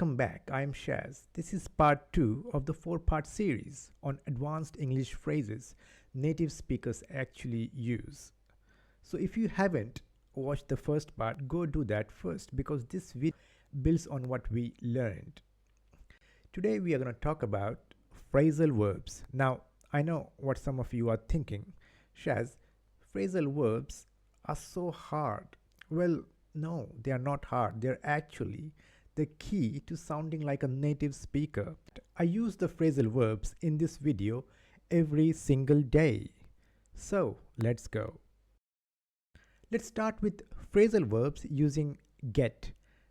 Welcome back. I am Shaz. This is part 2 of the 4-part series on advanced English phrases native speakers actually use. So if you haven't watched the first part, go do that first because this video builds on what we learned. Today we are going to talk about phrasal verbs. Now, I know what some of you are thinking. Shaz, phrasal verbs are so hard. Well, no, they are not hard. They're actually the key to sounding like a native speaker. I use the phrasal verbs in this video every single day. So let's go. Let's start with phrasal verbs using get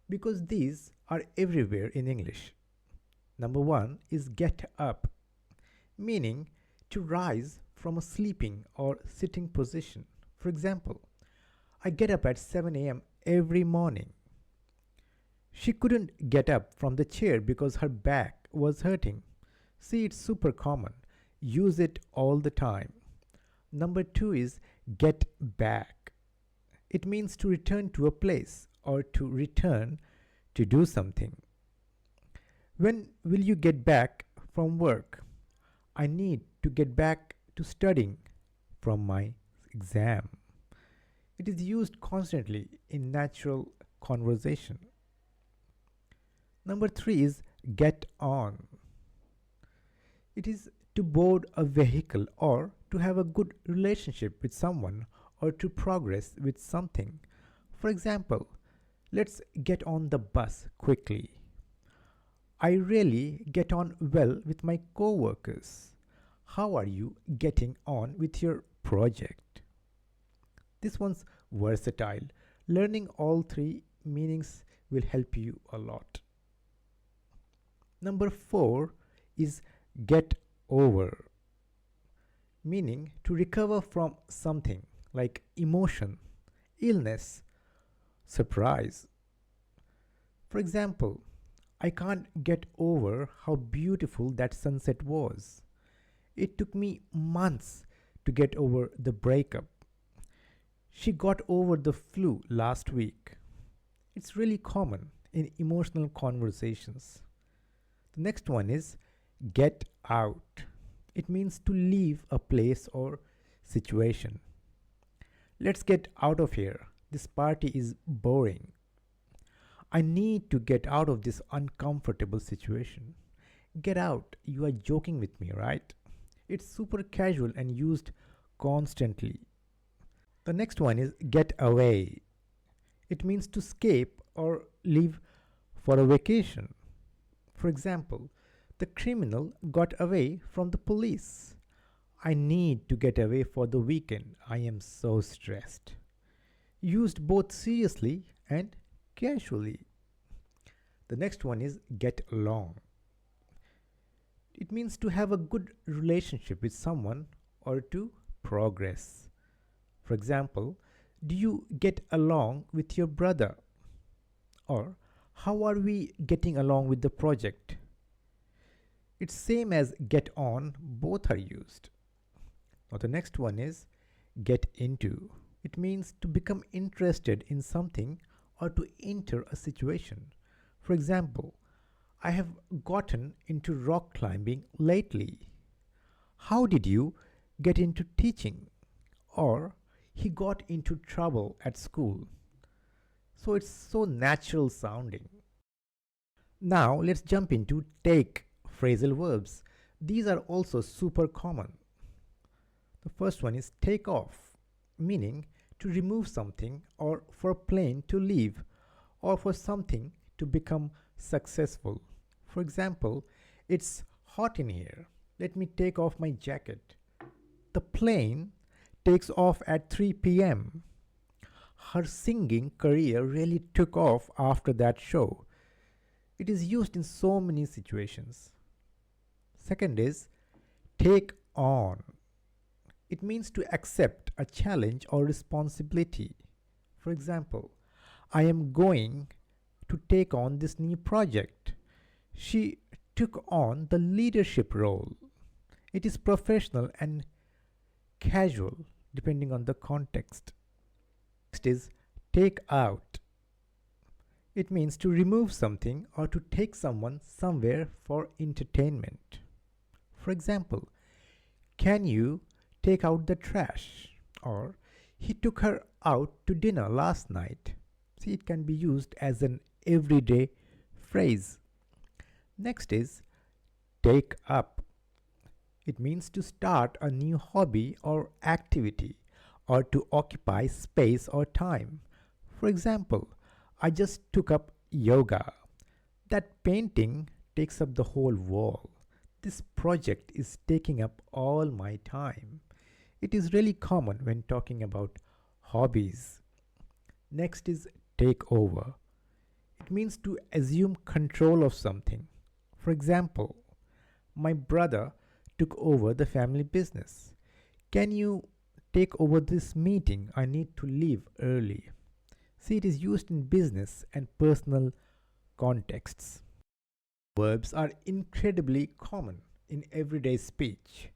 because these are everywhere in English. Number 1 is get up, meaning to rise from a sleeping or sitting position. For example, I get up at 7 a.m. every morning. She couldn't get up from the chair because her back was hurting. See, it's super common. Use it all the time. Number 2 is get back. It means to return to a place or to return to do something. When will you get back from work? I need to get back to studying from my exam. It is used constantly in natural conversation. Number 3 is get on. It is to board a vehicle or to have a good relationship with someone or to progress with something. For example, let's get on the bus quickly. I really get on well with my co-workers. How are you getting on with your project? This one's versatile. Learning all 3 meanings will help you a lot. Number 4 is get over, meaning to recover from something like emotion, illness, surprise. For example, I can't get over how beautiful that sunset was. It took me months to get over the breakup. She got over the flu last week. It's really common in emotional conversations. The next one is get out. It means to leave a place or situation. Let's get out of here. This party is boring. I need to get out of this uncomfortable situation. Get out. You are joking with me, right? It's super casual and used constantly. The next one is get away. It means to escape or leave for a vacation. For example, the criminal got away from the police. I need to get away for the weekend. I am so stressed. Used both seriously and casually. The next one is get along. It means to have a good relationship with someone or to progress. For example, do you get along with your brother? Or how are we getting along with the project? It's same as get on, both are used. Now the next one is get into. It means to become interested in something or to enter a situation. For example, I have gotten into rock climbing lately. How did you get into teaching? Or he got into trouble at school. So it's so natural sounding. Now let's jump into take phrasal verbs. These are also super common. The first one is take off, meaning to remove something or for a plane to leave or for something to become successful. For example, it's hot in here. Let me take off my jacket. The plane takes off at 3 p.m. Her singing career really took off after that show. It is used in so many situations. Second is take on. It means to accept a challenge or responsibility. For example, I am going to take on this new project. She took on the leadership role. It is professional and casual depending on the context. Next is take out. It means to remove something or to take someone somewhere for entertainment. For example, can you take out the trash? Or he took her out to dinner last night. See, it can be used as an everyday phrase. Next is take up. It means to start a new hobby or activity or to occupy space or time. For example, I just took up yoga. That painting takes up the whole wall. This project is taking up all my time. It is really common when talking about hobbies. Next is take over. It means to assume control of something. For example, my brother took over the family business. Can you take over this meeting? I need to leave early. See, it is used in business and personal contexts. Verbs are incredibly common in everyday speech.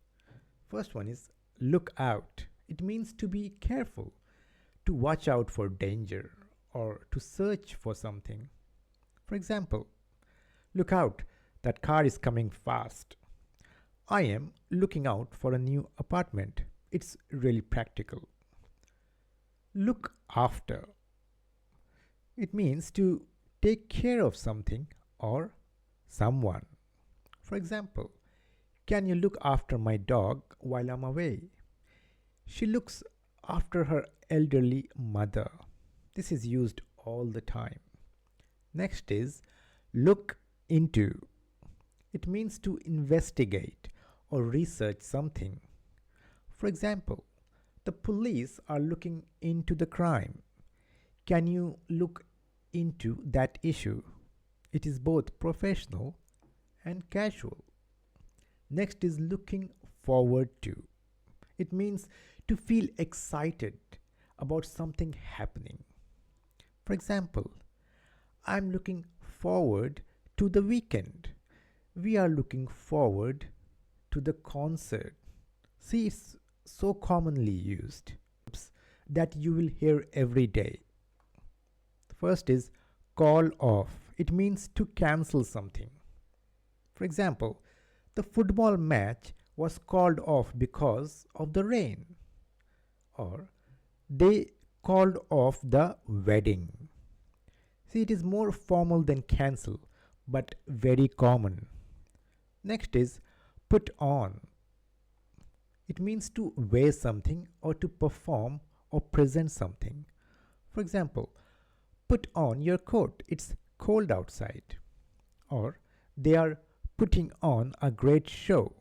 First one is look out. It means to be careful, to watch out for danger, or to search for something. For example, look out, that car is coming fast. I am looking out for a new apartment. It's really practical. Look after. It means to take care of something or someone. For example, can you look after my dog while I'm away? She looks after her elderly mother. This is used all the time. Next is look into. It means to investigate or research something. For example, the police are looking into the crime. Can you look into that issue? It is both professional and casual. Next is looking forward to. It means to feel excited about something happening. For example, I'm looking forward to the weekend. We are looking forward to the concert. See, it's so commonly used that you will hear every day. First is call off. It means to cancel something. For example, the football match was called off because of the rain. Or they called off the wedding. See, it is more formal than cancel, but very common. Next is put on. It means to wear something or to perform or present something. For example, put on your coat. It's cold outside. Or they are putting on a great show.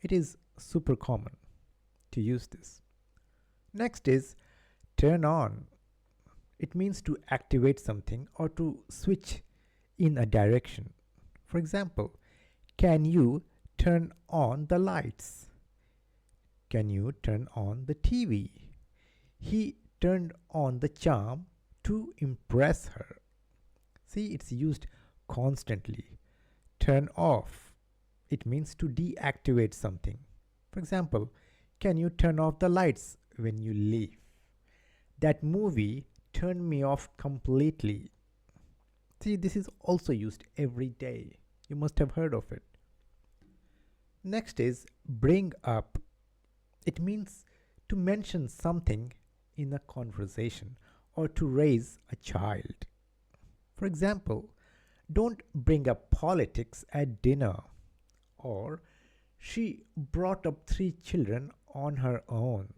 It is super common to use this. Next is turn on. It means to activate something or to switch in a direction. For example, can you turn on the lights? Can you turn on the TV? He turned on the charm to impress her. See, it's used constantly. Turn off. It means to deactivate something. For example, can you turn off the lights when you leave? That movie turned me off completely. See, this is also used every day. You must have heard of it. Next is bring up. It means to mention something in a conversation or to raise a child. For example, don't bring up politics at dinner. Or she brought up 3 children on her own.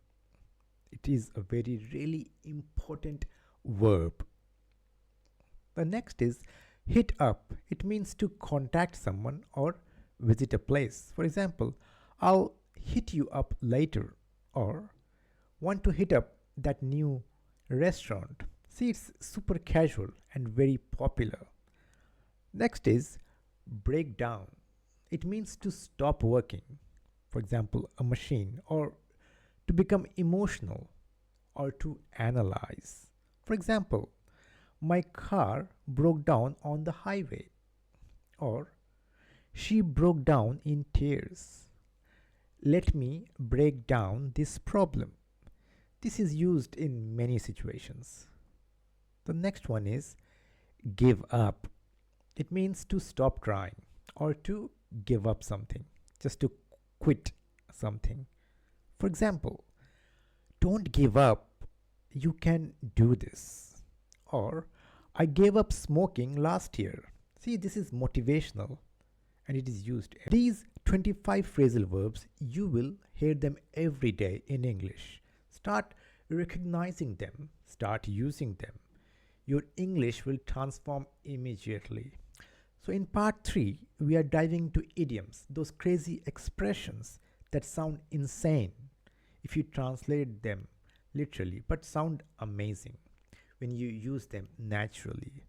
It is a very really important verb. The next is hit up. It means to contact someone or visit a place. For example, I'll hit you up later, or want to hit up that new restaurant. See, it's super casual and very popular. Next is break down. It means to stop working. For example, a machine, or to become emotional, or to analyze. For example, my car broke down on the highway, or she broke down in tears. Let me break down this problem. This is used in many situations. The next one is give up. It means to stop trying or to give up something, just to quit something. For example, don't give up, you can do this. Or, I gave up smoking last year. See, this is motivational and it is used. These 25 phrasal verbs, you will hear them every day in English. Start recognizing them, start using them. Your English will transform immediately. So, in part 3, we are diving into idioms, those crazy expressions that sound insane if you translate them literally, but sound amazing when you use them naturally.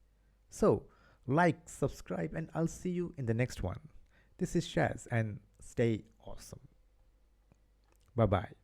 So, like, subscribe, and I'll see you in the next one. This is Shaz, and stay awesome. Bye bye.